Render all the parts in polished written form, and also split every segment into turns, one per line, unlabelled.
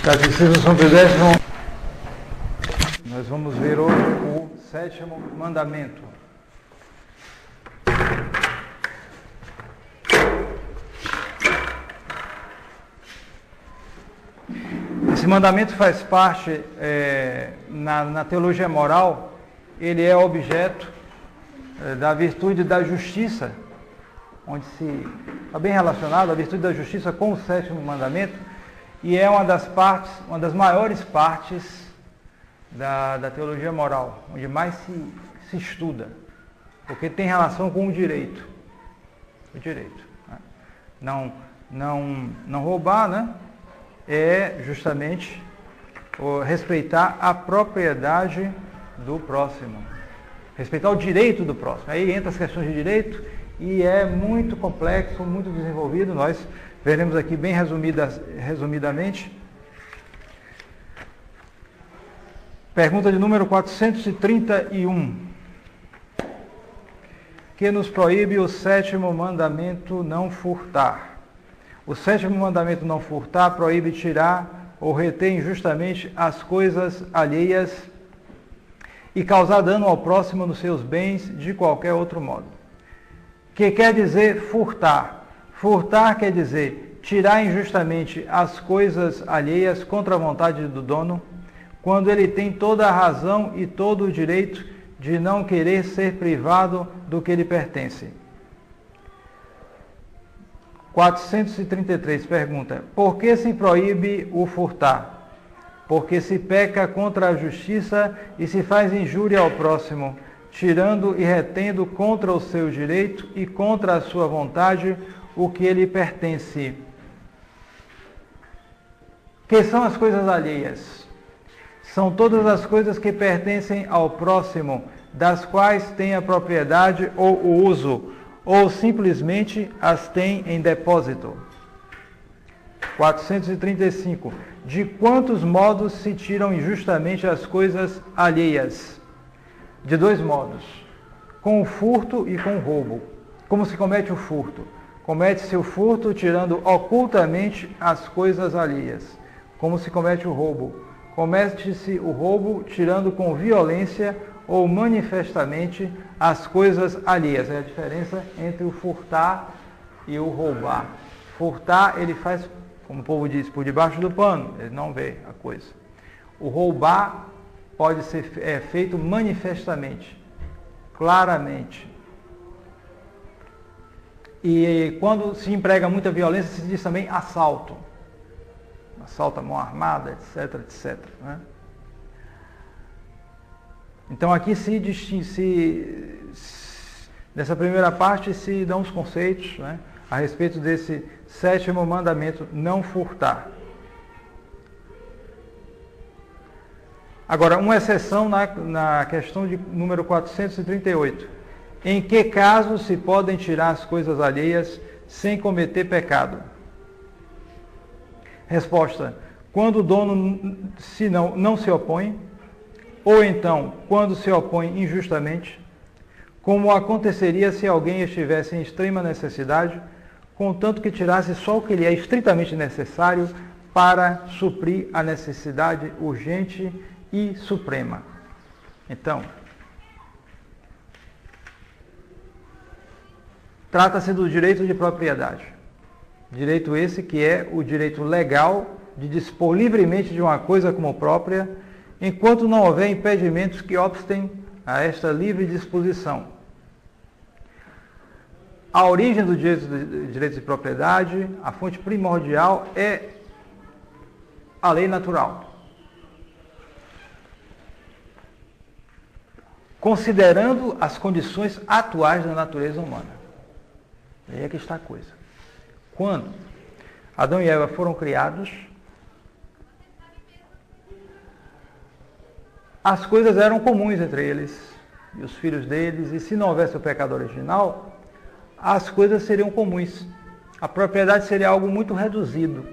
Catecismo São Pio X, nós vamos ver hoje o 7º mandamento. Esse mandamento faz parte, na teologia moral, ele é objeto da virtude da justiça, onde se está bem relacionado a virtude da justiça com o 7º mandamento, e é uma das maiores partes da teologia moral, onde mais se estuda, porque tem relação com o direito. O direito. Né? Não roubar, né? É justamente respeitar a propriedade do próximo. Respeitar o direito do próximo. Aí entra as questões de direito e é muito complexo, muito desenvolvido. Nós veremos aqui bem resumidamente. Pergunta de número 431. Que nos proíbe o 7º mandamento não furtar. O 7º mandamento não furtar proíbe tirar ou reter injustamente as coisas alheias e causar dano ao próximo nos seus bens de qualquer outro modo. Que quer dizer furtar? Furtar quer dizer tirar injustamente as coisas alheias contra a vontade do dono, quando ele tem toda a razão e todo o direito de não querer ser privado do que lhe pertence. 433 pergunta: por que se proíbe o furtar? Porque se peca contra a justiça e se faz injúria ao próximo, tirando e retendo contra o seu direito e contra a sua vontade o que lhe pertence. Que são as coisas alheias? São todas as coisas que pertencem ao próximo, das quais tem a propriedade ou o uso, ou simplesmente as tem em depósito. 435. De quantos modos se tiram injustamente as coisas alheias? De 2 modos. Com o furto e com o roubo. Como se comete o furto? Comete-se o furto tirando ocultamente as coisas alheias. Como se comete o roubo? Comete-se o roubo tirando com violência ou manifestamente as coisas alheias. É a diferença entre o furtar e o roubar. Furtar, ele faz, como o povo diz, por debaixo do pano, ele não vê a coisa. O roubar pode ser feito manifestamente, claramente. E quando se emprega muita violência, se diz também assalto. Assalto à mão armada, etc, etc. Né? Então aqui nessa primeira parte se dão os conceitos, né, a respeito desse 7º mandamento, não furtar. Agora, uma exceção na questão de número 438. Em que casos se podem tirar as coisas alheias sem cometer pecado? Resposta: quando o dono não se opõe, ou então, quando se opõe injustamente, como aconteceria se alguém estivesse em extrema necessidade, contanto que tirasse só o que lhe é estritamente necessário para suprir a necessidade urgente e suprema. Então, trata-se do direito de propriedade. Direito esse que é o direito legal de dispor livremente de uma coisa como própria, enquanto não houver impedimentos que obstem a esta livre disposição. A origem do direito de propriedade, a fonte primordial é a lei natural. Considerando as condições atuais da natureza humana. Aí é que está a coisa. Quando Adão e Eva foram criados, as coisas eram comuns entre eles e os filhos deles, e se não houvesse o pecado original, as coisas seriam comuns. A propriedade seria algo muito reduzido.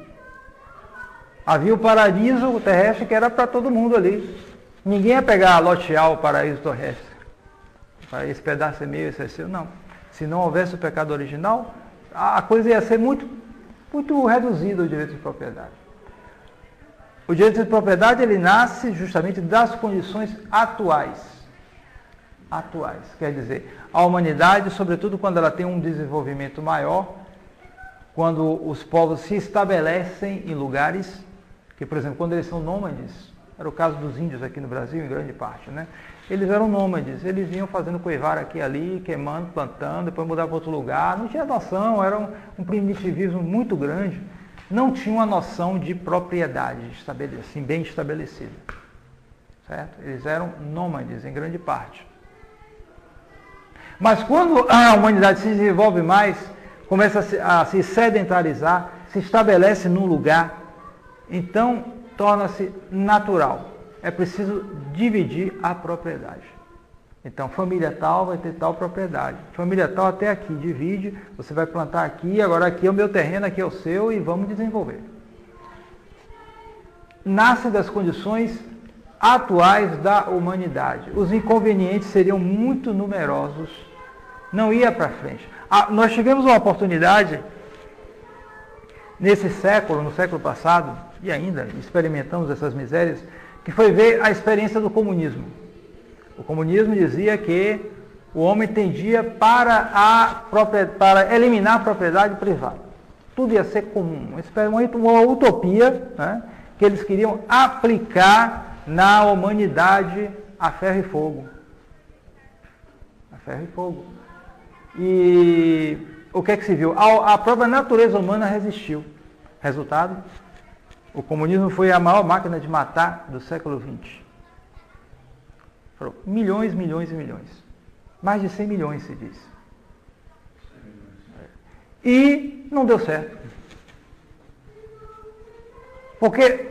Havia o paraíso terrestre que era para todo mundo ali. Ninguém ia pegar, lotear o paraíso terrestre. Para esse pedaço é meu, esse é seu. Não. Se não houvesse o pecado original, a coisa ia ser muito reduzida, o direito de propriedade. O direito de propriedade, ele nasce justamente das condições atuais. Atuais, quer dizer, a humanidade, sobretudo quando ela tem um desenvolvimento maior, quando os povos se estabelecem em lugares, que, por exemplo, quando eles são nômades, era o caso dos índios aqui no Brasil, em grande parte, né? Eles eram nômades, eles vinham fazendo coivar aqui e ali, queimando, plantando, depois mudavam para outro lugar, não tinha noção, era um primitivismo muito grande, não tinha uma noção de propriedade assim, bem estabelecida, certo? Eles eram nômades, em grande parte. Mas quando a humanidade se desenvolve mais, começa a se sedentarizar, se estabelece num lugar, então torna-se natural. É preciso dividir a propriedade. Então, família tal vai ter tal propriedade. Família tal até aqui, divide, você vai plantar aqui, agora aqui é o meu terreno, aqui é o seu e vamos desenvolver. Nasce das condições atuais da humanidade. Os inconvenientes seriam muito numerosos, não ia para frente. Nós tivemos uma oportunidade nesse século, no século passado, e ainda experimentamos essas misérias, que foi ver a experiência do comunismo. O comunismo dizia que o homem tendia para eliminar a propriedade privada. Tudo ia ser comum. Uma utopia, né, que eles queriam aplicar na humanidade a ferro e fogo. A ferro e fogo. E o que é que se viu? A própria natureza humana resistiu. Resultado? O comunismo foi a maior máquina de matar do século XX. Foram milhões, milhões e milhões. Mais de 100 milhões se diz. E não deu certo. Porque,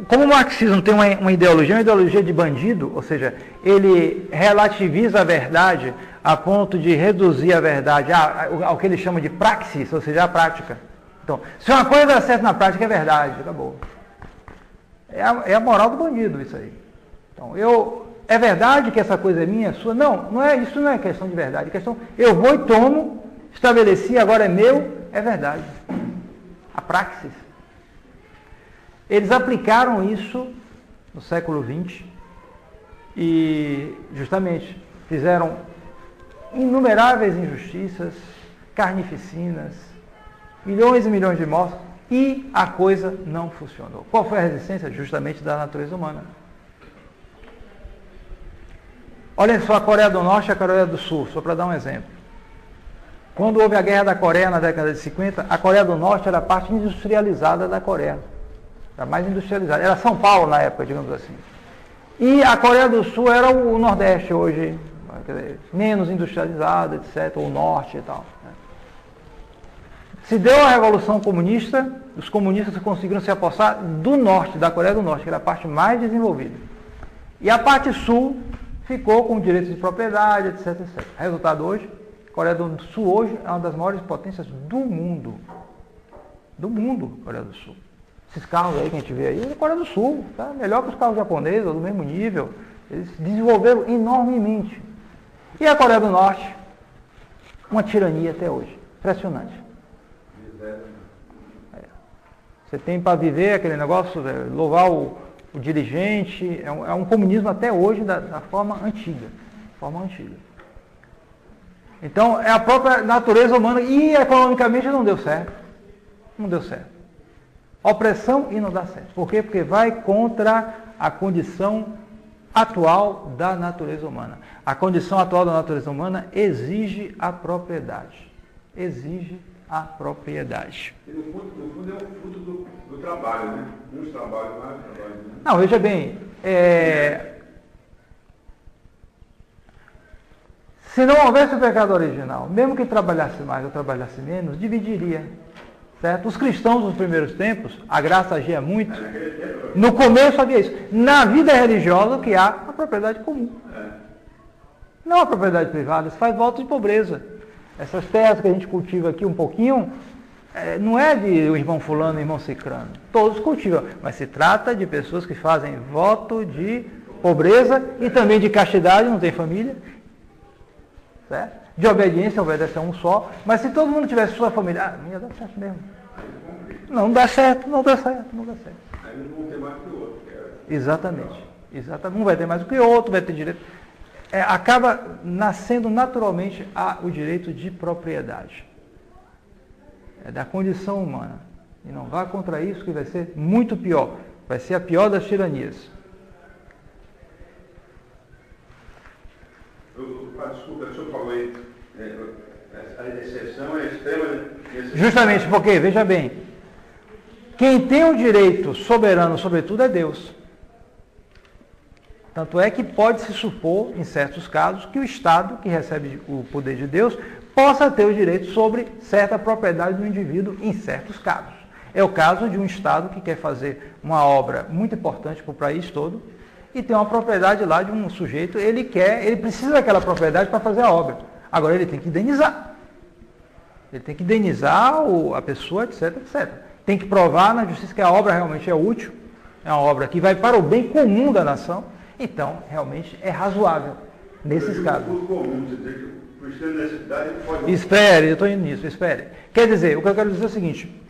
como o marxismo tem uma ideologia de bandido, ou seja, ele relativiza a verdade a ponto de reduzir a verdade ao que ele chama de praxis, ou seja, a prática. Então, se uma coisa dá certo na prática, é verdade, acabou. É a moral do bandido isso aí. Então, é verdade que essa coisa é minha, é sua? Não é, isso não é questão de verdade. É questão, eu vou e tomo, estabeleci, agora é meu, é verdade. A praxis. Eles aplicaram isso no século XX e, justamente, fizeram inumeráveis injustiças, carnificinas, milhões e milhões de mortos, e a coisa não funcionou. Qual foi a resistência? Justamente da natureza humana. Olhem só a Coreia do Norte e a Coreia do Sul, só para dar um exemplo. Quando houve a Guerra da Coreia na década de 50, a Coreia do Norte era a parte industrializada da Coreia. Era mais industrializada. Era São Paulo na época, digamos assim. E a Coreia do Sul era o Nordeste hoje, quer dizer, menos industrializada, etc., ou o Norte e tal. Se deu a Revolução Comunista, os comunistas conseguiram se apossar do Norte, da Coreia do Norte, que era a parte mais desenvolvida. E a parte Sul ficou com direitos de propriedade, etc., etc. Resultado hoje, a Coreia do Sul hoje é uma das maiores potências do mundo. Do mundo, Coreia do Sul. Esses carros aí que a gente vê aí, é da Coreia do Sul, tá? Melhor que os carros japoneses, do mesmo nível. Eles desenvolveram enormemente. E a Coreia do Norte, uma tirania até hoje. Impressionante. Você tem para viver aquele negócio, louvar o dirigente, é um comunismo até hoje da forma antiga. Então, é a própria natureza humana e economicamente não deu certo. Não deu certo. Opressão e não dá certo. Por quê? Porque vai contra a condição atual da natureza humana. A condição atual da natureza humana exige a propriedade. Exige a propriedade.
E no fundo é o fruto do trabalho, né? Uns trabalham, mais trabalham. Né?
Não, veja bem, se não houvesse o pecado original, mesmo que trabalhasse mais ou trabalhasse menos, dividiria. Certo? Os cristãos nos primeiros tempos, a graça agia muito. No começo havia isso. Na vida religiosa, o que há? A propriedade comum. Não a propriedade privada, isso faz voto de pobreza. Essas terras que a gente cultiva aqui um pouquinho, não é de o irmão fulano e o irmão cicrano. Todos cultivam, mas se trata de pessoas que fazem voto de pobreza e também de castidade, não tem família. Certo? De obediência, obedece a um só, mas se todo mundo tivesse sua família, minha dá certo mesmo. Não dá certo.
Aí não vão ter mais que o outro.
Exatamente. Exatamente. Um vai ter mais do que o outro, vai ter direito. Acaba nascendo naturalmente o direito de propriedade. É da condição humana. E não vá contra isso, que vai ser muito pior. Vai ser a pior das tiranias.
Desculpa, o senhor falou aí, a exceção é extrema necessidade.
Justamente porque, veja bem, quem tem o direito soberano sobre tudo é Deus. Tanto é que pode-se supor, em certos casos, que o Estado, que recebe o poder de Deus, possa ter o direito sobre certa propriedade do indivíduo em certos casos. É o caso de um Estado que quer fazer uma obra muito importante para o país todo e tem uma propriedade lá de um sujeito, ele precisa daquela propriedade para fazer a obra. Agora ele tem que indenizar. Ele tem que indenizar a pessoa, etc, etc. Tem que provar na justiça que a obra realmente é útil, é uma obra que vai para o bem comum da nação, então realmente é razoável nesses casos. Espere, eu estou indo nisso, espere. Quer dizer, o que eu quero dizer é o seguinte,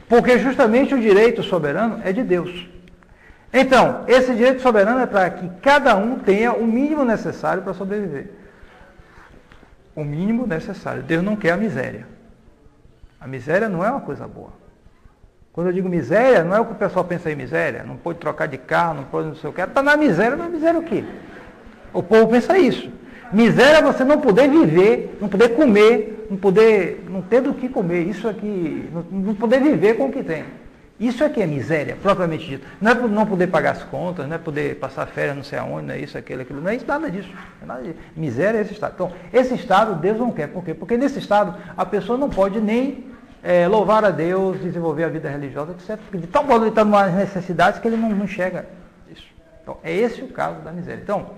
porque justamente o direito soberano é de Deus. Então, esse direito soberano é para que cada um tenha o mínimo necessário para sobreviver. O mínimo necessário. Deus não quer a miséria. A miséria não é uma coisa boa. Quando eu digo miséria, não é o que o pessoal pensa em miséria. Não pode trocar de carro, não pode não sei o que. Está na miséria o quê? O povo pensa isso. Miséria é você não poder viver, não poder comer, não ter do que comer. Isso aqui, não poder viver com o que tem. Isso aqui é miséria, propriamente dito. Não é não poder pagar as contas, não é poder passar férias não sei aonde, não é isso, aquilo, não é isso, nada disso. Miséria é esse estado. Então, esse estado Deus não quer. Por quê? Porque nesse estado a pessoa não pode nem louvar a Deus, desenvolver a vida religiosa, etc. Porque de tal modo ele está numa necessidade que ele não enxerga isso. Então, é esse o caso da miséria. Então,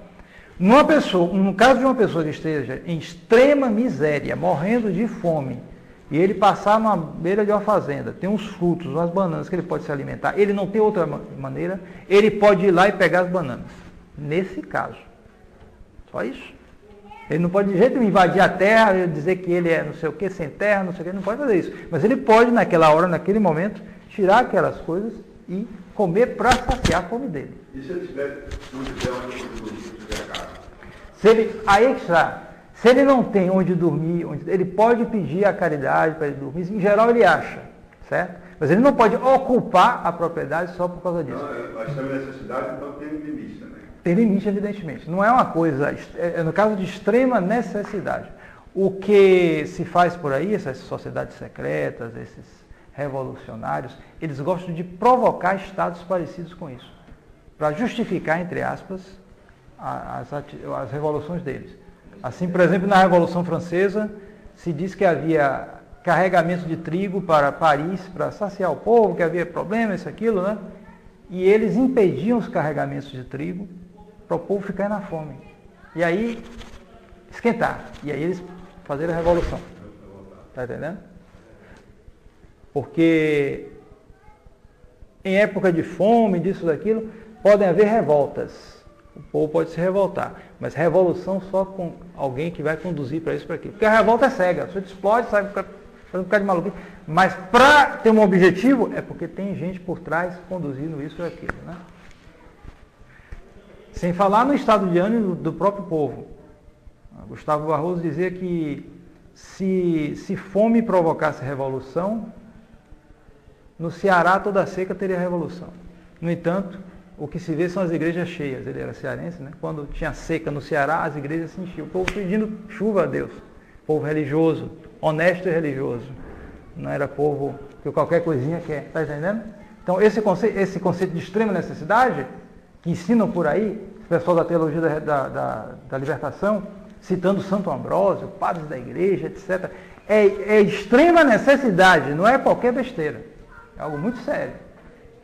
no caso de uma pessoa que esteja em extrema miséria, morrendo de fome, e ele passar numa beira de uma fazenda, tem uns frutos, umas bananas que ele pode se alimentar, ele não tem outra maneira, ele pode ir lá e pegar as bananas. Nesse caso. Só isso. Ele não pode de jeito nenhum invadir a terra, dizer que ele é não sei o que, sem terra, não sei o que, ele não pode fazer isso. Mas ele pode, naquela hora, naquele momento, tirar aquelas coisas e comer para saciar a fome dele.
E se ele não tiver onde tiver casa?
Aí que está. Se ele não tem onde dormir, ele pode pedir a caridade para ele dormir, em geral ele acha, certo? Mas ele não pode ocupar a propriedade só por causa disso.
Não, a extrema necessidade, então tem um limite também.
Tem limite, evidentemente. Não é uma coisa, no caso de extrema necessidade. O que se faz por aí, essas sociedades secretas, esses revolucionários, eles gostam de provocar estados parecidos com isso, para justificar, entre aspas, as revoluções deles. Assim, por exemplo, na Revolução Francesa, se diz que havia carregamento de trigo para Paris, para saciar o povo, que havia problema, isso, aquilo, né? E eles impediam os carregamentos de trigo para o povo ficar na fome. E aí, esquentar. E aí eles fazeram a revolução. Está entendendo? Porque em época de fome, disso, daquilo, podem haver revoltas. O povo pode se revoltar, mas revolução só com alguém que vai conduzir para isso, para aquilo. Porque a revolta é cega, você explode, sai fazendo um bocado de maluquice. Mas para ter um objetivo, é porque tem gente por trás conduzindo isso ou aquilo, né? Sem falar no estado de ânimo do próprio povo. Gustavo Barroso dizia que se fome provocasse revolução, no Ceará toda a seca teria revolução. No entanto, o que se vê são as igrejas cheias. Ele era cearense, né? Quando tinha seca no Ceará, as igrejas se enchiam. O povo pedindo chuva a Deus. Povo religioso, honesto e religioso. Não era povo que qualquer coisinha quer. Está entendendo? Então, esse conceito de extrema necessidade, que ensinam por aí, o pessoal da teologia da libertação, citando Santo Ambrósio, padres da igreja, etc., é extrema necessidade, não é qualquer besteira. É algo muito sério.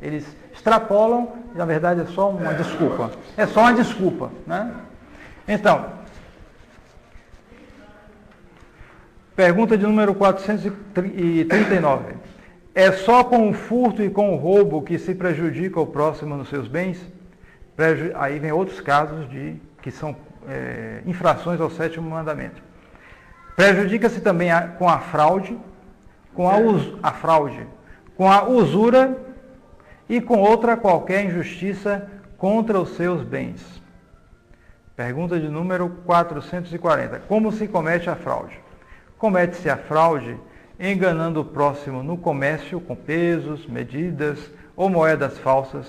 Eles extrapolam, na verdade é só uma desculpa. É só uma desculpa, né? Então, pergunta de número 439. É só com o furto e com o roubo que se prejudica o próximo nos seus bens? Aí vem outros casos que são infrações ao 7º mandamento. Prejudica-se também com a fraude, com a usura e com outra qualquer injustiça contra os seus bens. Pergunta de número 440. Como se comete a fraude? Comete-se a fraude enganando o próximo no comércio com pesos, medidas ou moedas falsas,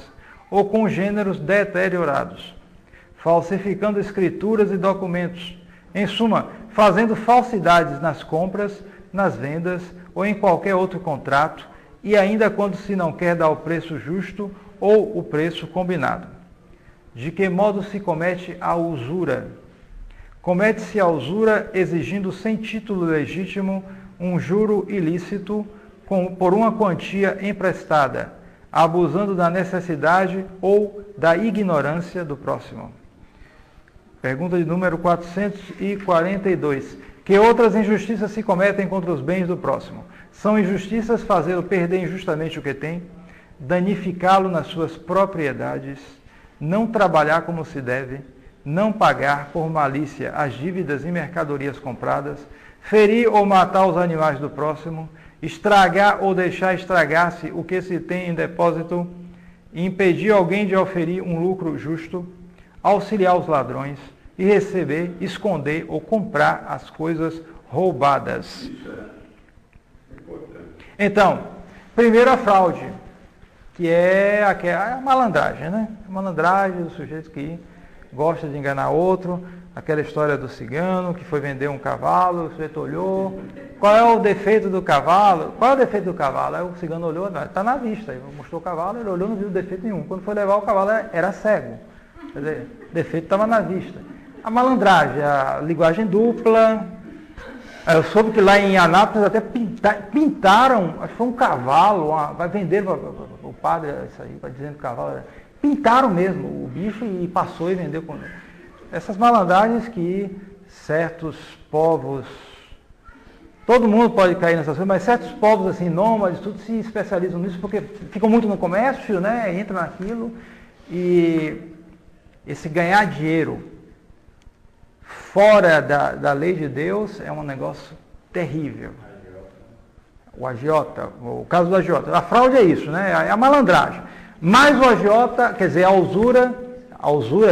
ou com gêneros deteriorados, falsificando escrituras e documentos. Em suma, fazendo falsidades nas compras, nas vendas ou em qualquer outro contrato, e ainda quando se não quer dar o preço justo ou o preço combinado. De que modo se comete a usura? Comete-se a usura exigindo sem título legítimo um juro ilícito por uma quantia emprestada, abusando da necessidade ou da ignorância do próximo. Pergunta de número 442. Que outras injustiças se cometem contra os bens do próximo? São injustiças fazê-lo perder injustamente o que tem, danificá-lo nas suas propriedades, não trabalhar como se deve, não pagar por malícia as dívidas e mercadorias compradas, ferir ou matar os animais do próximo, estragar ou deixar estragar-se o que se tem em depósito, impedir alguém de oferir um lucro justo, auxiliar os ladrões e receber, esconder ou comprar as coisas roubadas.
Isso é importante.
Então, primeiro a fraude, que é a malandragem, né? A malandragem do sujeito que gosta de enganar outro, aquela história do cigano que foi vender um cavalo, o sujeito olhou, qual é o defeito do cavalo? Qual é o defeito do cavalo? Aí o cigano olhou, está na vista, aí mostrou o cavalo, ele olhou, não viu defeito nenhum. Quando foi levar o cavalo era cego, quer dizer, o defeito estava na vista. A malandragem, a linguagem dupla. Eu soube que lá em Anápolis até pintaram, acho que foi um cavalo, vai vender o padre, isso aí, vai dizendo que o cavalo era. Pintaram mesmo o bicho e passou e vendeu. Essas malandragens que certos povos, todo mundo pode cair nessas coisas, mas certos povos assim, nômades, tudo se especializam nisso porque ficam muito no comércio, né? Entram naquilo e esse ganhar dinheiro fora da lei de Deus é um negócio terrível. O agiota, o caso do agiota. A fraude é isso, né? É a malandragem. Mas o agiota, quer dizer, a usura,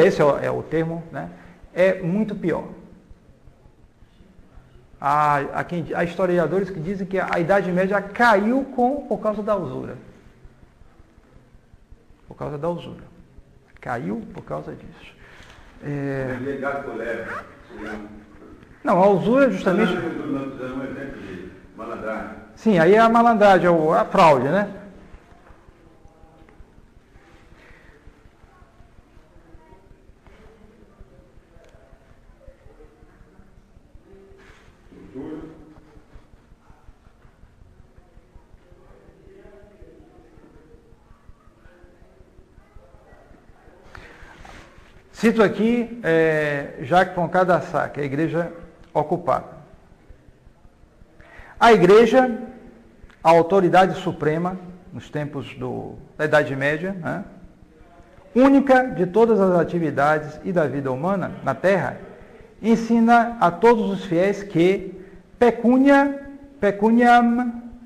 esse é o termo, né? É muito pior. Há historiadores que dizem que a Idade Média caiu por causa da usura. Por causa da usura. Caiu por causa disso.
Legado colérico.
Não, a usura é justamente...
Nós usamos um exemplo de malandragem.
Sim, aí é a malandragem, a fraude, né? Cito aqui Jacques Foncadassá, que é a igreja ocupada. A igreja, a autoridade suprema, nos tempos da Idade Média, né, única de todas as atividades e da vida humana na Terra, ensina a todos os fiéis que pecuniam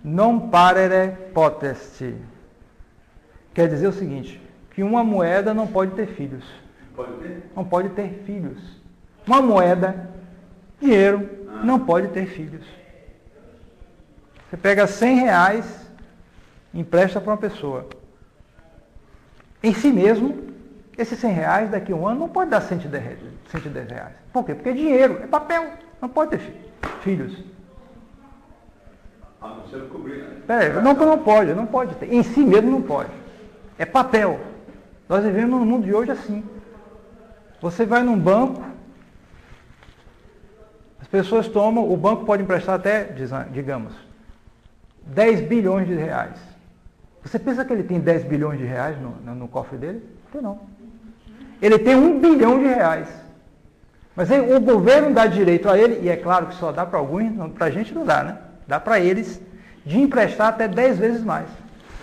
non parere potest. Quer dizer o seguinte, que uma moeda não pode ter filhos.
Pode ter?
Não pode ter filhos. Uma moeda, dinheiro, não pode ter filhos. Você pega R$100, empresta para uma pessoa. Em si mesmo, esses R$100 daqui a um ano não pode dar R$110. Por quê? Porque é dinheiro, é papel, não pode ter filhos.
A não ser cobrir, né?
Não pode ter. Em si mesmo não pode. É papel. Nós vivemos no mundo de hoje assim. Você vai num banco, as pessoas tomam, o banco pode emprestar até, digamos, 10 bilhões de reais. Você pensa que ele tem 10 bilhões de reais no cofre dele? Não. Ele tem 1 bilhão de reais. Mas o governo dá direito a ele, e é claro que só dá para alguns, para a gente não dá, né? Dá para eles de emprestar até 10 vezes mais.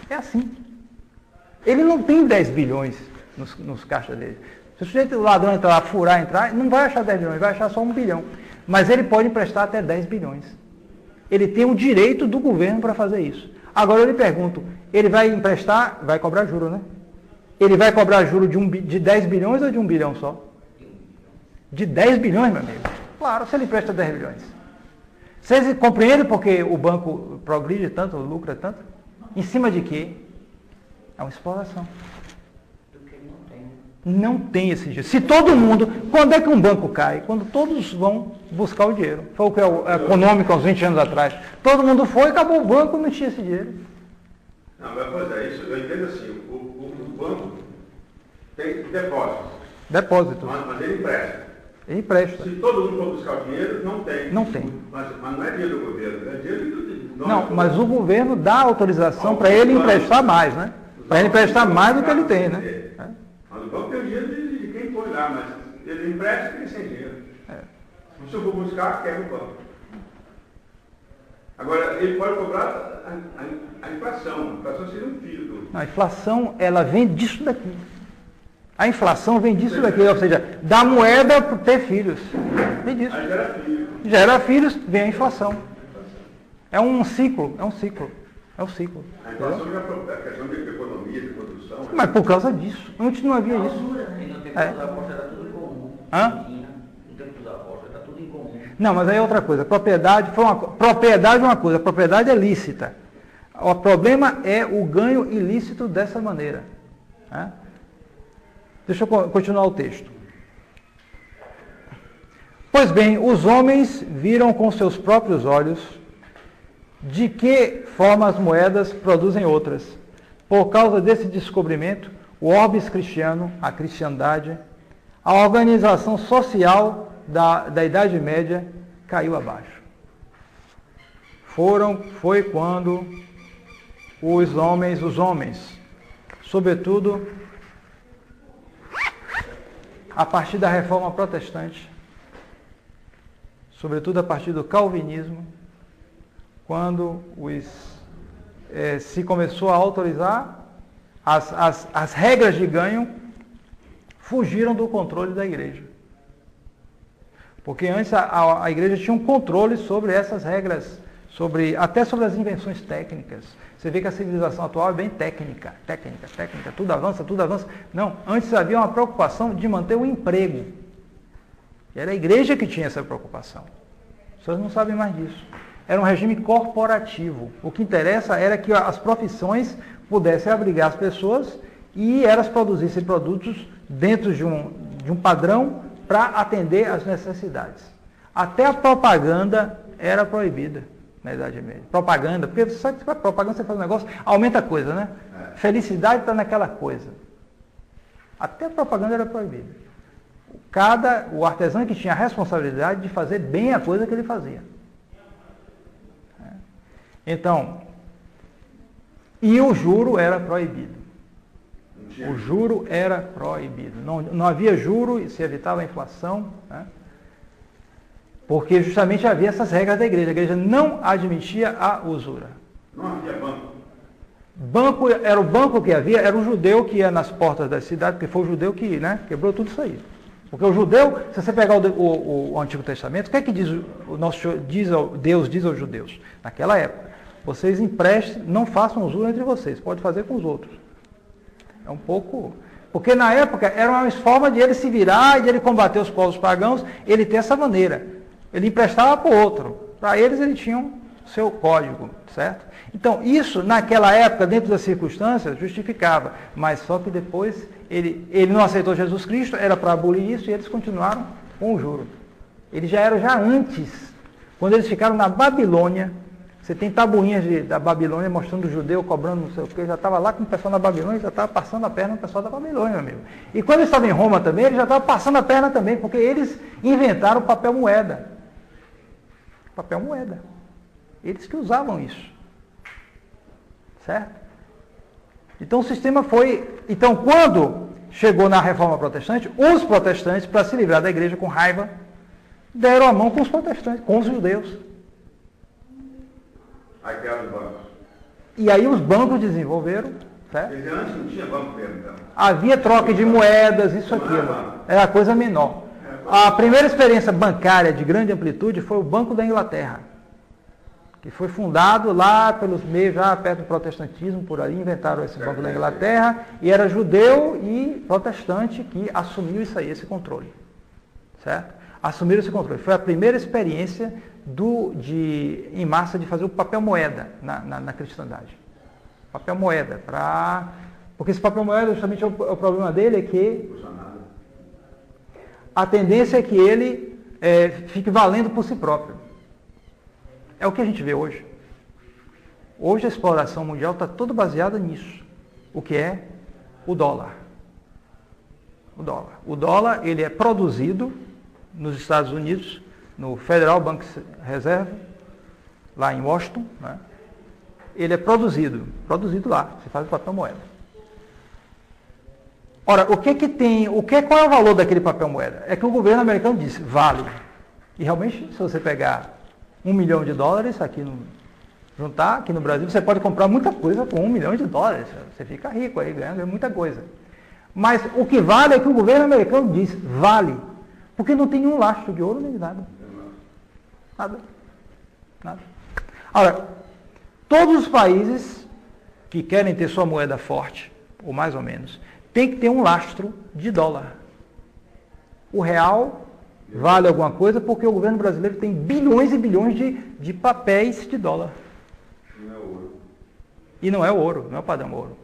É assim. Ele não tem 10 bilhões nos caixas dele. Se o sujeito, o ladrão entrar lá, entrar, não vai achar 10 bilhões, vai achar só 1 bilhão. Mas ele pode emprestar até 10 bilhões. Ele tem o direito do governo para fazer isso. Agora eu lhe pergunto, ele vai emprestar, vai cobrar juro, né? Ele vai cobrar juro de 10 bilhões ou de 1 bilhão só? De 10 bilhões, meu amigo. Claro, se ele empresta 10 bilhões. Vocês compreendem porque o banco progride tanto, lucra tanto? Em cima de quê? É uma exploração. Não tem esse dinheiro. Se todo mundo... Quando é que um banco cai? Quando todos vão buscar o dinheiro. Foi o que é o econômico há uns 20 anos atrás. Todo mundo foi, acabou o banco, não tinha esse dinheiro.
Não, mas pois é, isso eu entendo assim, o banco tem depósitos.
Depósitos.
Mas ele empresta.
Ele empresta.
Se todo mundo for buscar o dinheiro, não tem.
Não tem.
Mas não é dinheiro do governo, é dinheiro do nós.
Não, mas o governo dá autorização para ele emprestar mais, né? Para ele emprestar mais do que ele tem, né?
Mas o banco tem o dinheiro de quem foi lá, mas ele empresta e tem sem dinheiro. Se eu for buscar, quebra o banco. Agora, ele pode cobrar a inflação. A inflação seria um filho do...
A inflação, ela vem disso daqui. A inflação vem disso daqui, ou seja, da moeda para ter filhos. Vem disso.
Aí gera filho.
Gera filhos, vem a inflação. É um ciclo, é um ciclo. É um ciclo.
A inflação é a questão de economia, de produção.
Mas por causa disso. Antes não havia isso.
No tempo da aposta era tudo em comum.
Hã?
No tempo da aposta era tudo em comum.
Não, mas aí é outra coisa. Propriedade é uma coisa, propriedade é lícita. O problema é o ganho ilícito dessa maneira. Né? Deixa eu continuar o texto. Pois bem, os homens viram com seus próprios olhos de que forma as moedas produzem outras. Por causa desse descobrimento, o orbis cristiano, a cristandade, a organização social da Idade Média caiu abaixo. Foi quando os homens, sobretudo a partir da Reforma Protestante, sobretudo a partir do Calvinismo, quando se começou a autorizar, as regras de ganho fugiram do controle da igreja. Porque antes a igreja tinha um controle sobre essas regras, até sobre as invenções técnicas. Você vê que a civilização atual é bem técnica, tudo avança. Não, antes havia uma preocupação de manter o emprego. Era a igreja que tinha essa preocupação. As pessoas não sabem mais disso. Era um regime corporativo. O que interessa era que as profissões pudessem abrigar as pessoas e elas produzissem produtos dentro de um padrão para atender às necessidades. Até a propaganda era proibida na Idade Média. Propaganda, porque você sabe que propaganda você faz um negócio, aumenta a coisa, né? Felicidade está naquela coisa. Até a propaganda era proibida. O artesão que tinha a responsabilidade de fazer bem a coisa que ele fazia. Então, e o juro era proibido. O juro era proibido. Não havia juro e se evitava a inflação, né? Porque justamente havia essas regras da igreja. A igreja não admitia a usura.
Não havia banco.
Era o banco que havia, era um judeu que ia nas portas da cidade, porque foi o judeu que quebrou tudo isso aí. Porque o judeu, se você pegar o Antigo Testamento, o que é que diz o nosso Deus diz aos judeus? Naquela época, vocês emprestem, não façam usura entre vocês, pode fazer com os outros. É um pouco... Porque na época era uma forma de ele se virar e de ele combater os povos pagãos, ele ter essa maneira. Ele emprestava para o outro. Para eles, ele tinha seu código, certo? Então, isso, naquela época, dentro das circunstâncias, justificava. Mas só que depois, ele não aceitou Jesus Cristo, era para abolir isso, e eles continuaram com o juro. Eles já eram antes. Quando eles ficaram na Babilônia, você tem tabuinhas da Babilônia mostrando o judeu cobrando não sei o quê, já estava lá com o pessoal da Babilônia, já estava passando a perna no pessoal da Babilônia, meu amigo. E quando eles estavam em Roma também, eles já estavam passando a perna também, porque eles inventaram o papel moeda. Papel moeda. Eles que usavam isso. Certo? Então o sistema foi... Então quando chegou na Reforma Protestante, os protestantes, para se livrar da igreja com raiva, deram a mão com os protestantes, com os judeus.
Aí criaram os bancos.
E aí os bancos desenvolveram, certo?
Porque antes não tinha banco mesmo, então.
Havia troca de moedas, isso aquilo. Era a coisa menor. A primeira experiência bancária de grande amplitude foi o Banco da Inglaterra. que foi fundado lá pelos meios, já perto do protestantismo, por aí, inventaram esse Banco da Inglaterra, e era judeu e protestante que assumiu isso aí, esse controle. Certo? Assumiram esse controle. Foi a primeira experiência em massa de fazer o papel moeda na cristandade. Papel moeda, porque esse papel moeda, justamente o problema dele é que a tendência é que ele fique valendo por si próprio. É o que a gente vê hoje. Hoje a exploração mundial está toda baseada nisso. O que é? O dólar. O dólar. O dólar, ele é produzido nos Estados Unidos, no Federal Bank Reserve, lá em Washington, né? Ele é produzido lá, você faz o papel moeda. Ora, qual é o valor daquele papel moeda? É que o governo americano disse, vale. E realmente, se você pegar $1 milhão juntar aqui no Brasil, você pode comprar muita coisa com $1 milhão. Você fica rico aí, ganha muita coisa. Mas o que vale é que o governo americano diz, vale. Porque não tem nenhum lastro de ouro nem de nada. Nada. Ora, todos os países que querem ter sua moeda forte, ou mais ou menos, tem que ter um lastro de dólar. O real vale alguma coisa porque o governo brasileiro tem bilhões e bilhões de papéis de dólar.
Não é ouro.
E não é ouro, não é o padrão ouro.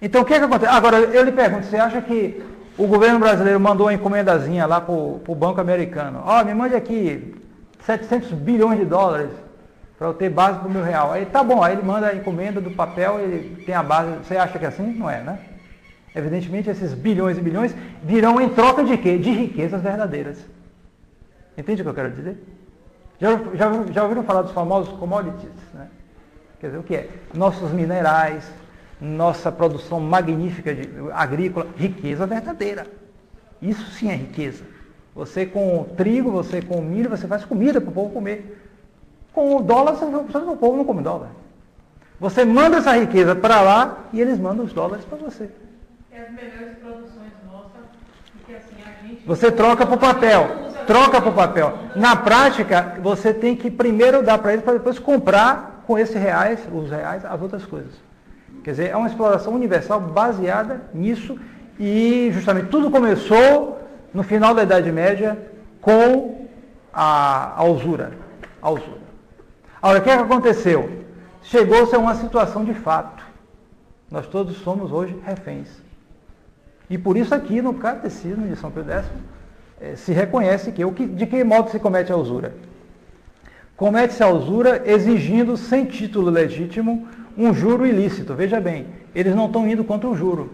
Então o que acontece? Agora eu lhe pergunto, você acha que o governo brasileiro mandou uma encomendazinha lá para o banco americano? Me mande aqui $700 bilhões para eu ter base para o meu real. Aí tá bom, aí ele manda a encomenda do papel, ele tem a base. Você acha que é assim? Não é, né? Evidentemente, esses bilhões e bilhões virão em troca de quê? De riquezas verdadeiras. Entende o que eu quero dizer? Já ouviram falar dos famosos commodities? Né? Quer dizer, o que é? Nossos minerais, nossa produção magnífica agrícola, riqueza verdadeira. Isso sim é riqueza. Você com trigo, você com milho, você faz comida para o povo comer. Com o dólar, o povo não come dólar. Você manda essa riqueza para lá e eles mandam os dólares para você.
As melhores produções nossas, porque assim a gente...
Você troca por papel. Na prática, você tem que primeiro dar para eles, para depois comprar com esses reais, as outras coisas. Quer dizer, é uma exploração universal baseada nisso e justamente tudo começou no final da Idade Média com a usura. Agora, o que aconteceu? Chegou-se a uma situação de fato. Nós todos somos hoje reféns. E por isso aqui no Catecismo de São Pio X se reconhece de que modo se comete a usura? Comete-se a usura exigindo, sem título legítimo, um juro ilícito. Veja bem, eles não estão indo contra o juro.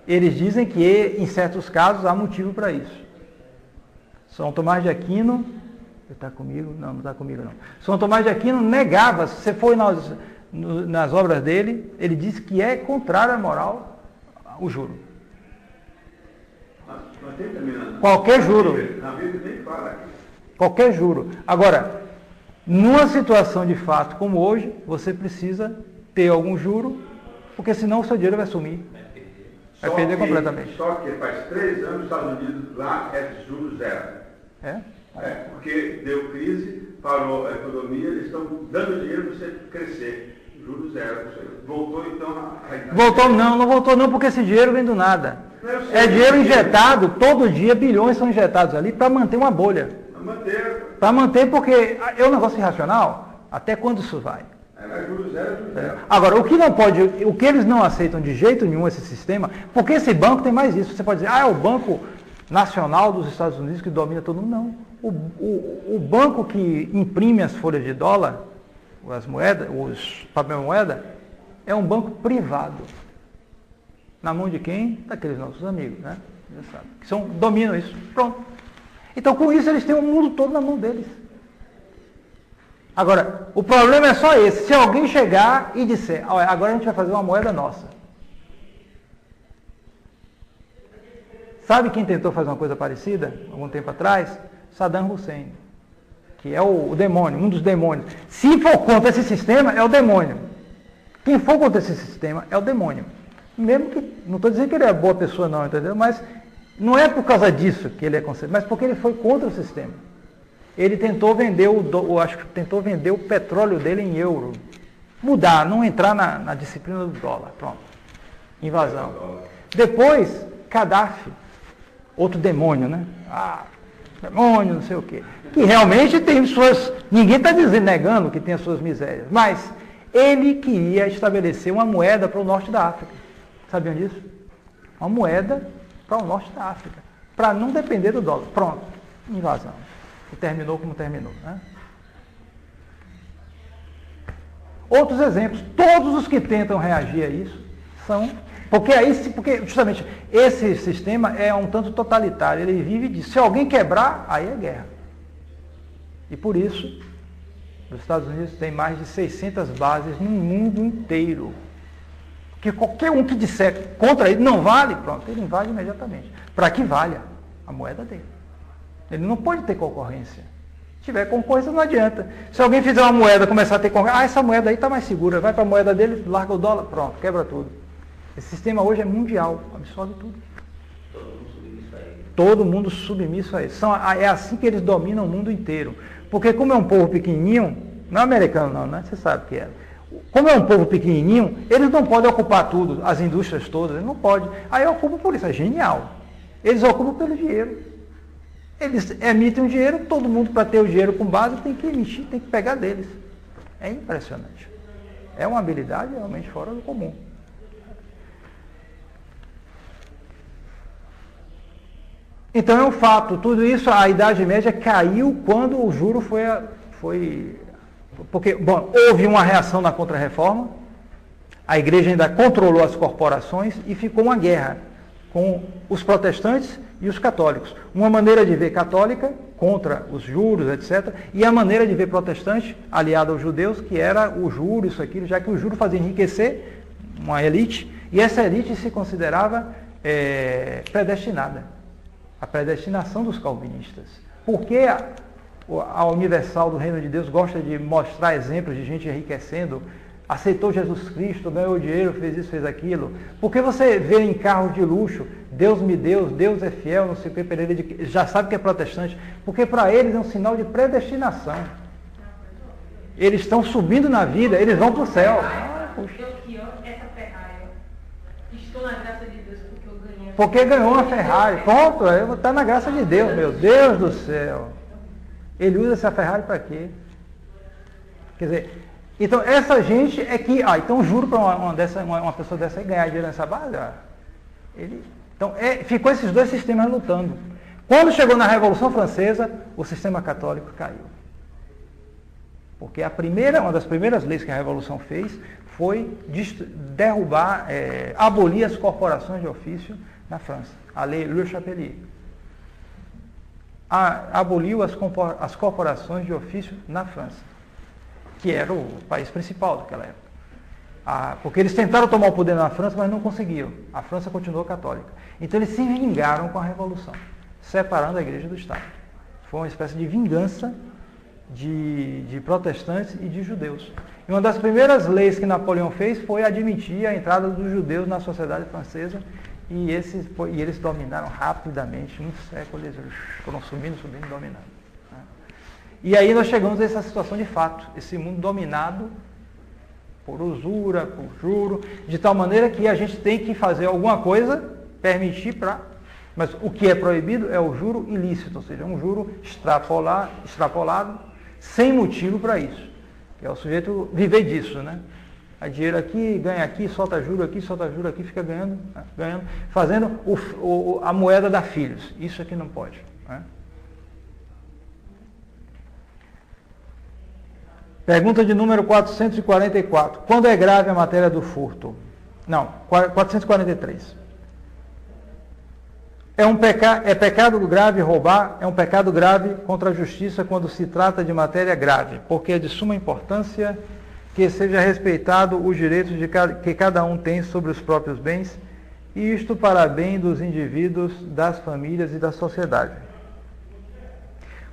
Eles dizem que, em certos casos, há motivo para isso. São Tomás de Aquino, ele está comigo? Não está comigo não. São Tomás de Aquino negava, se você for nas obras dele, ele disse que é contrário à moral o juro.
Mas tem também
qualquer juro.
Na Bíblia nem fala aqui.
Qualquer juro. Agora, numa situação de fato como hoje, você precisa ter algum juro, porque senão o seu dinheiro vai sumir. Vai perder completamente.
Só que faz 3 anos os Estados Unidos lá é de juros zero. Porque deu crise, parou a economia, eles estão dando dinheiro para você crescer. Juros zero. Voltou então
não voltou não, porque esse dinheiro vem do nada. É dinheiro injetado, todo dia bilhões são injetados ali para manter uma bolha. Para manter, porque é um negócio irracional. Até quando isso vai?
Juros zero.
Agora, o que eles não aceitam de jeito nenhum esse sistema, porque esse banco tem mais isso. Você pode dizer, é o Banco Nacional dos Estados Unidos que domina todo mundo. Não. O banco que imprime as folhas de dólar, as moedas, os papel moeda, é um banco privado. Na mão de quem? Daqueles nossos amigos, né? Já sabe. Que dominam isso. Pronto. Então, com isso, eles têm o mundo todo na mão deles. Agora, o problema é só esse. Se alguém chegar e disser, agora a gente vai fazer uma moeda nossa. Sabe quem tentou fazer uma coisa parecida, algum tempo atrás? Saddam Hussein, que é o demônio, um dos demônios. Se for contra esse sistema, é o demônio. Quem for contra esse sistema é o demônio. Mesmo que, não estou dizendo que ele é boa pessoa não, entendeu? Mas não é por causa disso que ele é concebido, mas porque ele foi contra o sistema. ele tentou vender acho que tentou vender o petróleo dele em euro. Mudar, não entrar na disciplina do dólar. Pronto. Invasão. Depois, Gaddafi, outro demônio, né? Demônio, não sei o quê. Que realmente tem suas... Ninguém está negando que tem as suas misérias. Mas ele queria estabelecer uma moeda para o norte da África. Sabiam disso? Uma moeda para o norte da África. Para não depender do dólar. Pronto. Invasão. E terminou como terminou, né? Outros exemplos. Todos os que tentam reagir a isso são... Porque justamente esse sistema é um tanto totalitário, ele vive disso. Se alguém quebrar, aí é guerra. E por isso, os Estados Unidos têm mais de 600 bases no mundo inteiro. Porque qualquer um que disser contra ele, não vale, pronto, ele invade imediatamente. Para que valha a moeda dele. Ele não pode ter concorrência. Se tiver concorrência, não adianta. Se alguém fizer uma moeda, começar a ter concorrência, essa moeda aí está mais segura, vai para a moeda dele, larga o dólar, pronto, quebra tudo. Esse sistema hoje é mundial, absorve tudo. Todo mundo submisso a isso. É assim que eles dominam o mundo inteiro. Porque como é um povo pequenininho, não é americano não, né? Você sabe o que é. Como é um povo pequenininho, eles não podem ocupar tudo, as indústrias todas, eles não podem. Aí ocupam por isso, é genial. Eles ocupam pelo dinheiro. Eles emitem o dinheiro, todo mundo para ter o dinheiro com base tem que emitir, tem que pegar deles. É impressionante. É uma habilidade realmente fora do comum. Então é um fato, tudo isso, a Idade Média caiu quando o juro foi porque, bom, houve uma reação na Contra-Reforma, a igreja ainda controlou as corporações e ficou uma guerra com os protestantes e os católicos. Uma maneira de ver católica contra os juros, etc., e a maneira de ver protestante aliada aos judeus, que era o juro, isso, aquilo, já que o juro fazia enriquecer uma elite, e essa elite se considerava predestinada. A predestinação dos calvinistas. Porque a Universal do Reino de Deus gosta de mostrar exemplos de gente enriquecendo, aceitou Jesus Cristo, ganhou dinheiro, fez isso, fez aquilo. Porque você vê em carros de luxo, Deus me deu, Deus é fiel, não sei o que, Pereira já sabe que é protestante. Porque para eles é um sinal de predestinação. Eles estão subindo na vida, eles vão para o céu.
Essa Ferrari, estou na graça de Deus.
Porque ganhou uma Ferrari. Pronto, está na graça de Deus, meu Deus do céu. Ele usa essa Ferrari para quê? Quer dizer, então essa gente é que... então juro para uma pessoa dessa aí ganhar dinheiro nessa base. Então ficou esses dois sistemas lutando. Quando chegou na Revolução Francesa, o sistema católico caiu. Porque uma das primeiras leis que a Revolução fez foi derrubar, abolir as corporações de ofício na França, a lei Le Chapelier. Aboliu as corporações de ofício na França, que era o país principal daquela época. Porque eles tentaram tomar o poder na França, mas não conseguiram. A França continuou católica. Então eles se vingaram com a Revolução, separando a igreja do Estado. Foi uma espécie de vingança de protestantes e de judeus. E uma das primeiras leis que Napoleão fez foi admitir a entrada dos judeus na sociedade francesa, e eles dominaram rapidamente, um século, eles foram subindo, dominando. Né? E aí nós chegamos a essa situação de fato, esse mundo dominado por usura, por juro, de tal maneira que a gente tem que fazer alguma coisa, permitir para... Mas o que é proibido é o juro ilícito, ou seja, um juro extrapolado, sem motivo para isso. Que é o sujeito viver disso, né? A dinheiro aqui, ganha aqui, solta juro aqui, fica ganhando, fazendo a moeda da filhos. Isso aqui não pode. Né? Pergunta de número 444. Quando é grave a matéria do furto? Não, 443. É pecado grave roubar, é um pecado grave contra a justiça quando se trata de matéria grave, porque é de suma importância que seja respeitado os direitos que cada um tem sobre os próprios bens, e isto para bem dos indivíduos, das famílias e da sociedade.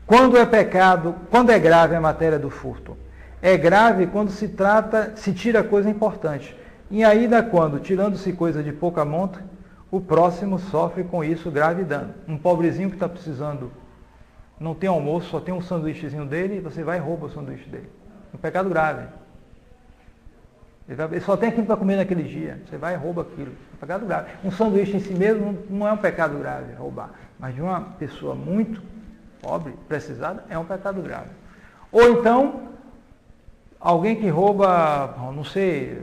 Quando é grave a matéria do furto? É grave quando se tira coisa importante. E ainda quando, tirando-se coisa de pouca monta, o próximo sofre com isso grave dano. Um pobrezinho que está precisando não tem almoço, só tem um sanduíchezinho dele, e você vai e rouba o sanduíche dele. É um pecado grave. Ele só tem aquilo para comer naquele dia. Você vai e rouba aquilo. É um pecado grave. Um sanduíche em si mesmo não é um pecado grave roubar. Mas de uma pessoa muito pobre, precisada, é um pecado grave. Ou então, alguém que rouba, não sei,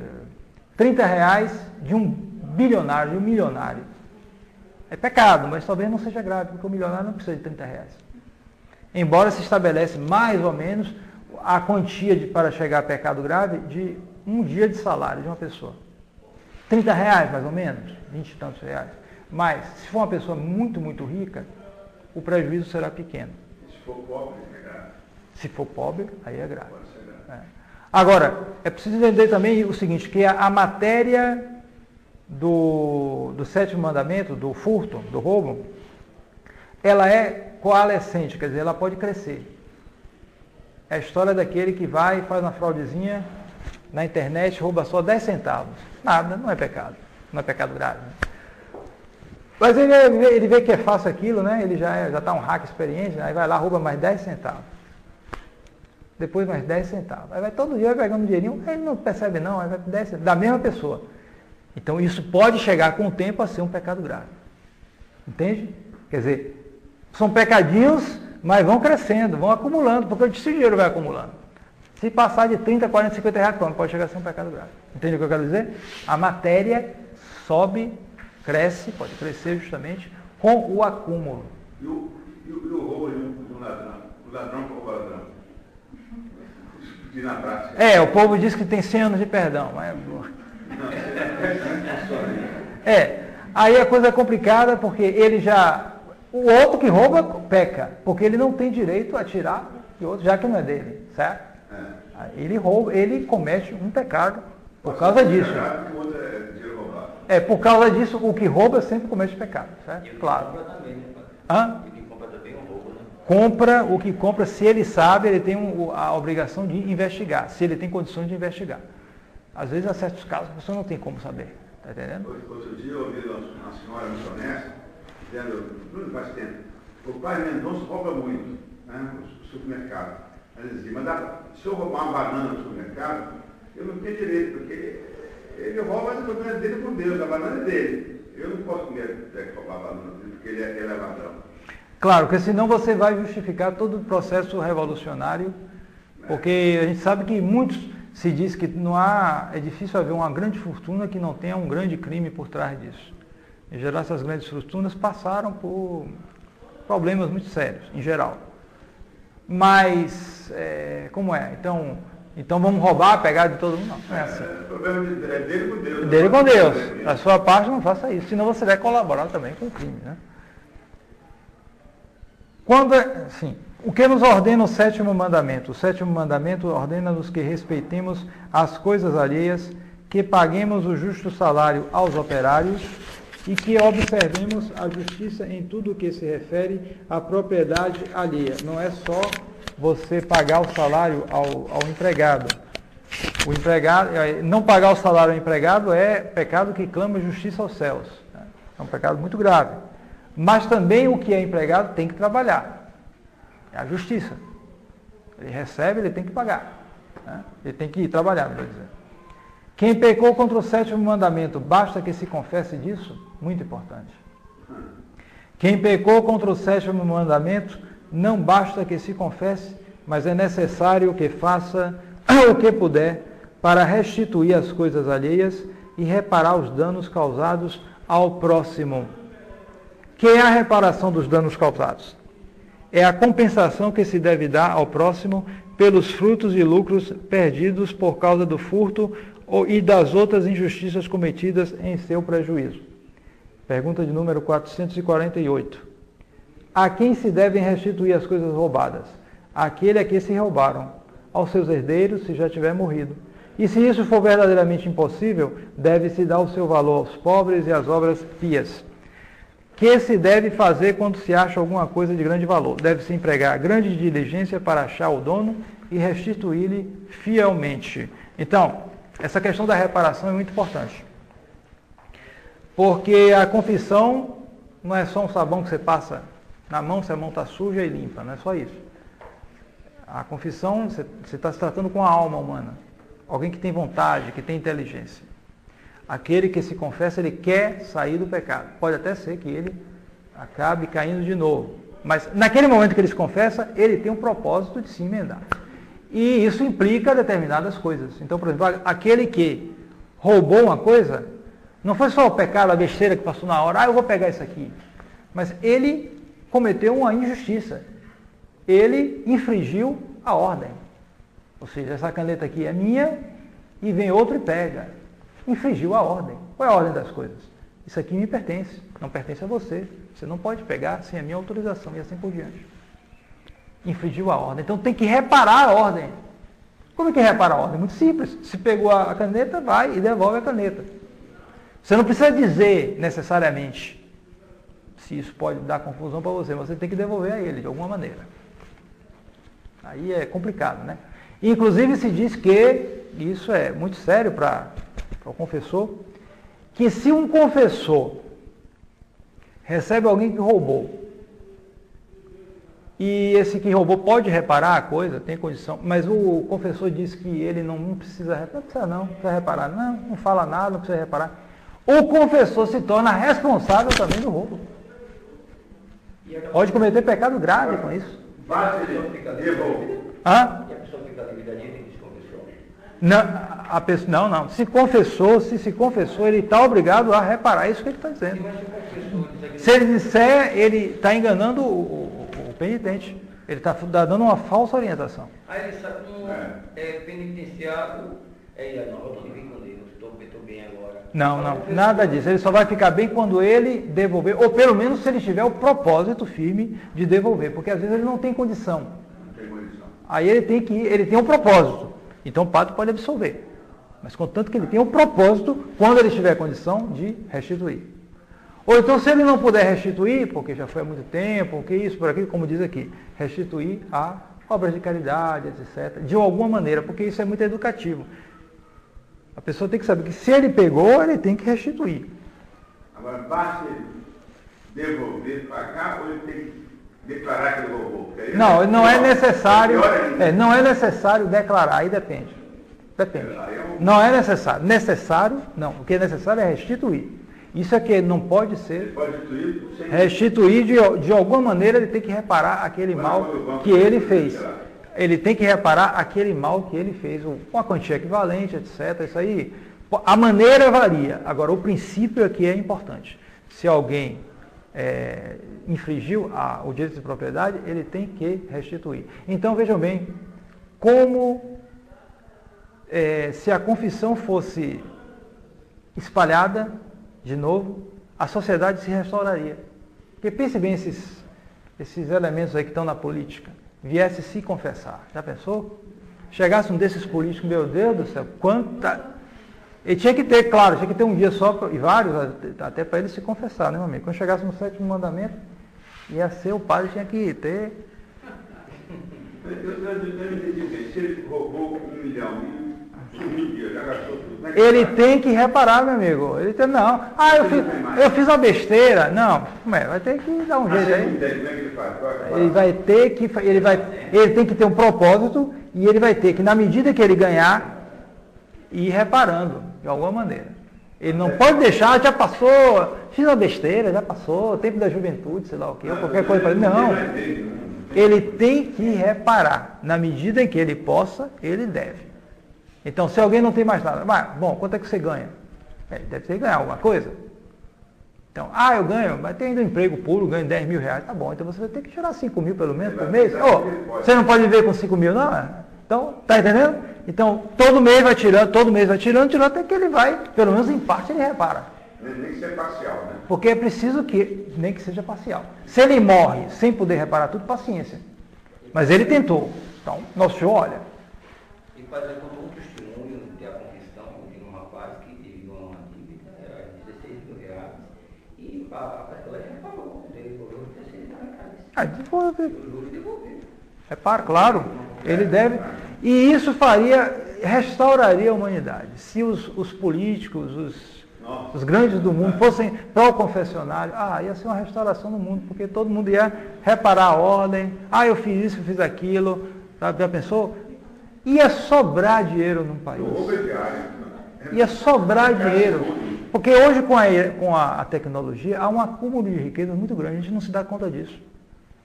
30 reais de um bilionário, de um milionário. É pecado, mas talvez não seja grave, porque o milionário não precisa de 30 reais. Embora se estabelece mais ou menos a quantia para chegar a pecado grave de um dia de salário de uma pessoa. 30 reais, mais ou menos, 20 e tantos reais. Mas, se for uma pessoa muito, muito rica, o prejuízo será pequeno.
Se for pobre, é grave.
Se for pobre, aí é grave. É. Agora, é preciso entender também o seguinte, que a matéria do sétimo mandamento, do furto, do roubo, ela é coalescente, quer dizer, ela pode crescer. É a história daquele que vai e faz uma fraudezinha na internet, rouba só 10 centavos. Nada, não é pecado. Não é pecado grave. Né? Mas ele vê que é fácil aquilo, né? Ele já está um hacker experiente, né? Aí vai lá, rouba mais 10 centavos. Depois mais 10 centavos. Aí vai todo dia vai pegando um dinheirinho, ele não percebe não, aí vai 10 centavos, da mesma pessoa. Então isso pode chegar com o tempo a ser um pecado grave. Entende? Quer dizer, são pecadinhos, mas vão crescendo, vão acumulando, porque esse dinheiro vai acumulando. Se passar de 30, 40, 50 reais, pode chegar a ser um pecado grave. Entende o que eu quero dizer? A matéria sobe, cresce, pode crescer justamente com o acúmulo.
E o roubo de um ladrão? O ladrão que rouba o ladrão? Na prática.
O povo diz que tem 100 anos de perdão, mas... Aí a coisa é complicada porque ele já... O outro que rouba peca, porque ele não tem direito a tirar de outro, já que não é dele, certo? Ele rouba, ele comete um pecado por causa disso. Por causa disso, o que rouba sempre comete pecado, certo?
E
claro.
Compra também, né,
Hã?
E quem compra também é um roubo, né?
Compra, o que compra, se ele sabe, ele tem a obrigação de investigar, se ele tem condições de investigar. Às vezes, há certos casos, a pessoa não tem como saber, está entendendo?
Outro dia eu ouvi uma senhora muito honesta, dizendo, não faz tempo, o pai Mendonça rouba muito, né, no supermercado. Ela dizia, mas se eu roubar uma banana no supermercado, eu não tenho direito, porque ele rouba, mas o problema é dele com Deus, a banana é dele. Eu não posso roubar a banana dele, porque ele é ladrão.
Claro, porque senão você vai justificar todo o processo revolucionário, porque a gente sabe que muitos se diz que é difícil haver uma grande fortuna que não tenha um grande crime por trás disso. Em geral, essas grandes fortunas passaram por problemas muito sérios, em geral. Mas, como é? Então vamos roubar, pegar de todo mundo? Não é assim.
O problema é dele com Deus.
Dele com Deus. Da sua parte, não faça isso, senão você vai colaborar também com o crime, né? O que nos ordena o sétimo mandamento? O sétimo mandamento ordena-nos que respeitemos as coisas alheias, que paguemos o justo salário aos operários e que observemos a justiça em tudo o que se refere à propriedade alheia. Não é só você pagar o salário ao empregado. O empregado, não pagar o salário ao empregado é pecado que clama justiça aos céus. É um pecado muito grave. Mas também o que é empregado tem que trabalhar. É a justiça. Ele recebe, ele tem que pagar. Né? Ele tem que ir trabalhar, melhor dizendo. Quem pecou contra o sétimo mandamento, basta que se confesse disso? Muito importante. Quem pecou contra o sétimo mandamento, não basta que se confesse, mas é necessário que faça o que puder para restituir as coisas alheias e reparar os danos causados ao próximo. Que é a reparação dos danos causados? É a compensação que se deve dar ao próximo pelos frutos e lucros perdidos por causa do furto e das outras injustiças cometidas em seu prejuízo. Pergunta de número 448. A quem se devem restituir as coisas roubadas? Àquele a que se roubaram, aos seus herdeiros, se já tiver morrido. E se isso for verdadeiramente impossível, deve-se dar o seu valor aos pobres e às obras pias. Que se deve fazer quando se acha alguma coisa de grande valor? Deve-se empregar grande diligência para achar o dono e restituir-lhe fielmente. Então, essa questão da reparação é muito importante. Porque a confissão não é só um sabão que você passa Na mão, se a mão está suja e limpa, não é só isso. A confissão, você está se tratando com a alma humana. Alguém que tem vontade, que tem inteligência. Aquele que se confessa, ele quer sair do pecado. Pode até ser que ele acabe caindo de novo. Mas naquele momento que ele se confessa, ele tem um propósito de se emendar. E isso implica determinadas coisas. Então, por exemplo, aquele que roubou uma coisa, não foi só o pecado, a besteira que passou na hora, eu vou pegar isso aqui. Mas ele cometeu uma injustiça. Ele infringiu a ordem. Ou seja, essa caneta aqui é minha e vem outro e pega. Infringiu a ordem. Qual é a ordem das coisas? Isso aqui me pertence, não pertence a você. Você não pode pegar sem a minha autorização e assim por diante. Infringiu a ordem. Então tem que reparar a ordem. Como é que repara a ordem? Muito simples. Se pegou a caneta, vai e devolve a caneta. Você não precisa dizer necessariamente se isso pode dar confusão para você, mas você tem que devolver a ele de alguma maneira. Aí é complicado, né? Inclusive se diz que, e isso é muito sério para o confessor, que se um confessor recebe alguém que roubou, e esse que roubou pode reparar a coisa, tem condição, mas o confessor diz que ele não precisa reparar, não precisa reparar, não fala nada, não precisa reparar. O confessor se torna responsável também do roubo. Pode cometer pecado grave com isso.
Basta devolver.
Hã?
E a pessoa fica divididinha e desconfessou?
Não. Se confessou, ele está obrigado a reparar isso que ele está dizendo. Se ele disser, ele está enganando o penitente. Ele está dando uma falsa orientação.
Aí ele sabe como penitenciado, não, eu estou de bem com Deus, estou bem agora.
Não, nada disso. Ele só vai ficar bem quando ele devolver, ou pelo menos se ele tiver o propósito firme de devolver, porque às vezes ele não tem condição. Aí ele tem um propósito. Então o padre pode absolver. Mas contanto que ele tenha um propósito, quando ele tiver condição de restituir. Ou então, se ele não puder restituir, porque já foi há muito tempo, que isso, por aquilo, como diz aqui, restituir a obras de caridade, etc. De alguma maneira, porque isso é muito educativo. A pessoa tem que saber que se ele pegou, ele tem que restituir.
Agora, basta ele devolver para cá ou ele tem que declarar que ele roubou?
Não é necessário. Não é necessário declarar, aí depende. Não é necessário. Necessário, não. O que é necessário é restituir. Isso é que não pode ser. Restituir de alguma maneira, ele tem que reparar aquele mal que ele fez. Ele tem que reparar aquele mal que ele fez, com a quantia equivalente, etc. Isso aí, a maneira varia. Agora, o princípio aqui é importante. Se alguém infringiu o direito de propriedade, ele tem que restituir. Então, vejam bem, como se a confissão fosse espalhada, de novo, a sociedade se restauraria. Porque pense bem esses elementos aí que estão na política. Viesse se confessar. Já pensou? Chegasse um desses políticos, meu Deus do céu, Ele tinha que ter, claro, tinha que ter um dia só, e vários, até para ele se confessar, né, meu amigo? Quando chegasse no 7º mandamento, ia ser, o padre tinha que ter.
Eu não entendi bem. Se ele roubou 1 milhão e sumiu, já gastou tudo.
Ele tem que reparar, meu amigo. Ele tem, não. Eu fiz uma besteira. Não, vai ter que dar um jeito aí. Ele tem que ter um propósito e ele vai ter que, na medida que ele ganhar, ir reparando, de alguma maneira. Ele não pode deixar, já passou, fiz uma besteira, já passou, tempo da juventude, sei lá o quê, ou qualquer coisa para ele. Não. Ele tem que reparar. Na medida em que ele possa, ele deve. Então, se alguém não tem mais nada, bom, quanto é que você ganha? Deve ter que ganhar alguma coisa. Então, eu ganho, mas tem ainda um emprego puro, ganho 10 mil reais. Tá bom, então você vai ter que tirar 5 mil pelo menos por mês. Você não pode viver com 5 mil, não? Então, tá entendendo? Então, todo mês vai tirando, até que ele vai, pelo menos em parte, ele repara.
Nem que seja parcial, né?
Porque é preciso que, nem que seja parcial. Se ele morre sem poder reparar tudo, paciência. Mas ele tentou. Então, nosso senhor olha.
E fazer como um testemunho de a confissão de um rapaz que teve uma dívida, era 16 mil reais, e a pessoa reparou, ele devolveu 16 mil reais. Devolveu.
Repara, claro, ele deve. E isso restauraria a humanidade. Se os políticos, os grandes do mundo, fossem para o confessionário, ia ser uma restauração no mundo, porque todo mundo ia reparar a ordem, eu fiz isso, eu fiz aquilo, sabe? Já pensou? Ia sobrar dinheiro num país. Ia sobrar dinheiro. Porque hoje, com a tecnologia, há um acúmulo de riquezas muito grande, a gente não se dá conta disso.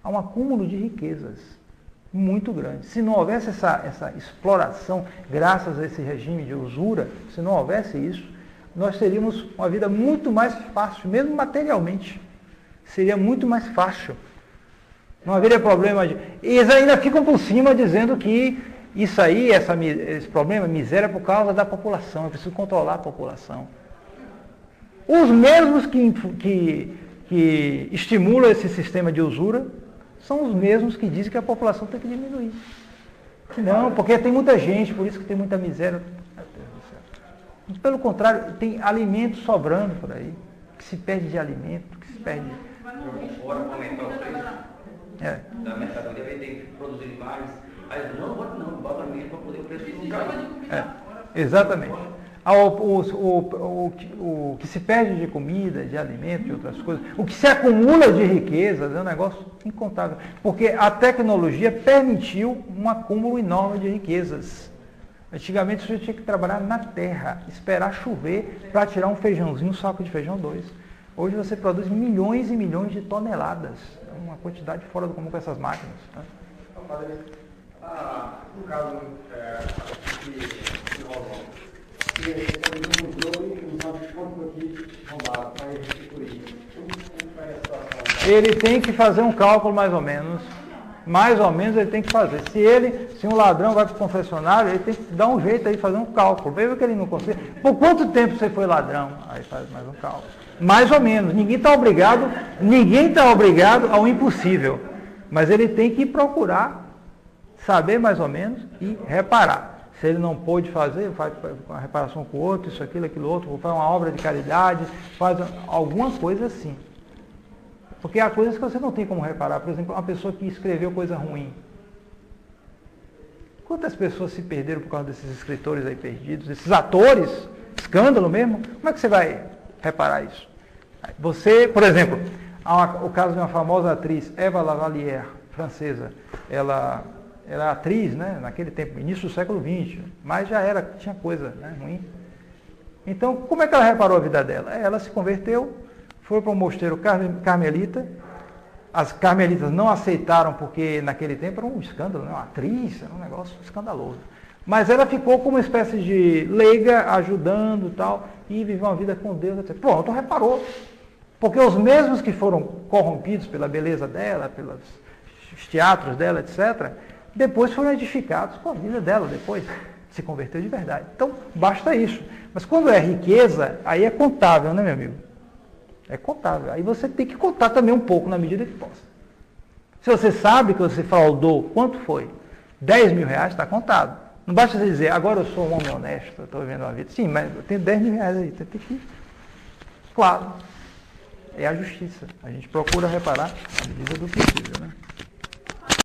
Há um acúmulo de riquezas muito grande. Se não houvesse essa exploração, graças a esse regime de usura, se não houvesse isso, nós teríamos uma vida muito mais fácil, mesmo materialmente. Seria muito mais fácil. Não haveria problema de... E eles ainda ficam por cima dizendo que isso aí, esse problema, miséria, é por causa da população. É preciso controlar a população. Os mesmos que estimulam esse sistema de usura são os mesmos que dizem que a população tem que diminuir. Não, porque tem muita gente, por isso que tem muita miséria. Pelo contrário, tem alimento sobrando por aí, que se perde de alimento, que se perde...
Bora aumentar o preço da mercadoria, vai ter que produzir mais. Aí não, bota menos para poder o preço não cair.
Exatamente. O que se perde de comida, de alimento, de outras coisas, o que se acumula de riquezas é um negócio incontável. Porque a tecnologia permitiu um acúmulo enorme de riquezas. Antigamente você tinha que trabalhar na terra, esperar chover para tirar um feijãozinho, um saco de feijão 2. Hoje você produz milhões e milhões de toneladas. É uma quantidade fora do comum com essas máquinas. Né?
No caso que rolou, que ele não mudou e os nossos pontos aqui roubaram para restituir. Como foi a situação?
Ele tem que fazer um cálculo mais ou menos ele tem que fazer. Se um ladrão vai para o confessionário, ele tem que dar um jeito aí, fazer um cálculo. Veja que ele não consegue. Por quanto tempo você foi ladrão? Aí faz mais um cálculo. Mais ou menos. Ninguém está obrigado ao impossível. Mas ele tem que procurar saber mais ou menos e reparar. Se ele não pôde fazer, faz uma reparação com o outro, isso, aquilo outro, faz uma obra de caridade, faz alguma coisa assim. Porque há coisas que você não tem como reparar. Por exemplo, uma pessoa que escreveu coisa ruim. Quantas pessoas se perderam por causa desses escritores aí perdidos, desses atores, escândalo mesmo? Como é que você vai reparar isso? Você, por exemplo, o caso de uma famosa atriz, Eva Lavalière, francesa. Ela era atriz, né, naquele tempo, início do século XX, mas tinha coisa, né, ruim. Então, como é que ela reparou a vida dela? Ela se converteu, foi para um mosteiro carmelita. As carmelitas não aceitaram porque naquele tempo era um escândalo, né? Uma atriz, era um negócio escandaloso. Mas ela ficou como uma espécie de leiga, ajudando e tal, e viveu uma vida com Deus, etc. Pronto, reparou. Porque os mesmos que foram corrompidos pela beleza dela, pelos teatros dela, etc., depois foram edificados com a vida dela, depois se converteu de verdade. Então, basta isso. Mas quando é riqueza, aí é contável, né, meu amigo? É contável. Aí você tem que contar também um pouco na medida que possa. Se você sabe que você fraudou, quanto foi? 10 mil reais, está contado. Não basta você dizer, agora eu sou um homem honesto, eu estou vivendo uma vida. Sim, mas eu tenho 10 mil reais aí, você tem que... Claro, é a justiça. A gente procura reparar à medida do possível, né?